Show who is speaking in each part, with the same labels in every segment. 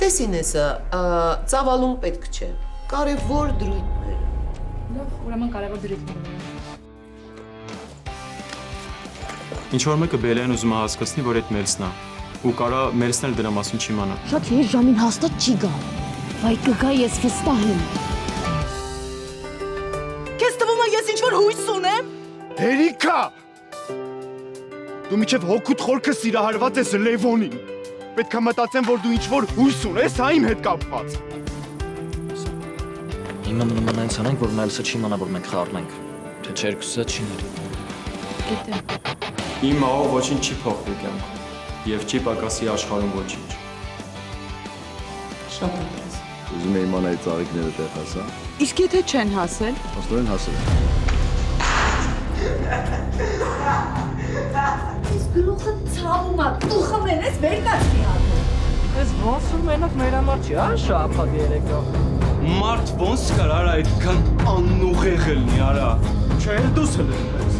Speaker 1: Տեսինեսը, ծավալուն պետք չէ, կարևոր դրույթները։
Speaker 2: Լավ, ուրեմն կարևոր դրույթները։
Speaker 3: Ինչ-որ մեկը Բելեն ուզում է հասկացնի, որ այդ Մելսն է, ու կարա Մելսն էլ դրա մասին չիմանա։
Speaker 4: Շատ հեշտ ժամին հաստատ չի գա, վայ կգա ես վստահ եմ։
Speaker 5: Քեզ թվում է ես ինչ-որ հույս ունեմ։
Speaker 6: Հերիքա! Դու միջև հոգուտ խորքը սիրահարված ես Լևոնին։ Պետք է մտածեմ, որ դու ինչ-որ հույս ունես, հա իմ հետ կապված։
Speaker 7: Հիմա մնում են ցանենք, որ Մելսը չի իմանա, որ մենք խառնենք, թե չերկուսը չի ների։
Speaker 2: Գիտեմ։
Speaker 3: Իմ մահով ոչինչ չի փոխվի կյանքում, եւ չի պակասի աշխարհում ոչինչ։
Speaker 1: Շատ ատես։
Speaker 8: Ուզում եմ իմանալ այդ ծաղիկները տեղ հասա։
Speaker 5: Իսկ եթե չեն հասել։
Speaker 8: Ոստորեն հասել։
Speaker 4: Ես գլուխը ցավում է, դու խմել ես վեր կացնի հատում։
Speaker 5: Ես ոնց որ մենակ մեր համար չի, հա, շաբաթ երեկո։
Speaker 9: Մարդ ոնց կարար այդքան անուղեղ լինի, արա։
Speaker 6: Չէ, դուս էլ ես։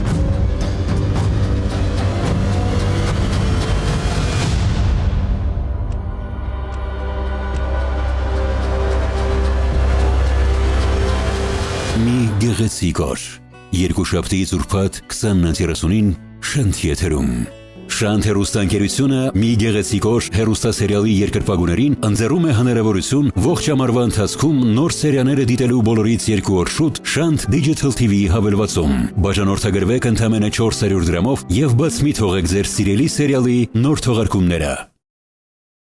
Speaker 10: Մի գեղեցիկ օր, երկուշաբթիից ուրբաթ 20:30-ին Շանթ եթերում։ Շանթ հեռուստաընկերությունը մի գեղեցիկ օր հեռուստասերիալի երկրպագուներին ընձեռում է հնարավորություն ողջ ամառվա ընթացքում նոր սերիաները դիտելու բոլորից 2 օր շուտ Շանթ Digital TV հավելվածում։ Բաժանորդագրվեք ընդամենը 400 դրամով եւ բաց մի թողեք ձեր սիրելի սերիալի նոր թողարկումները։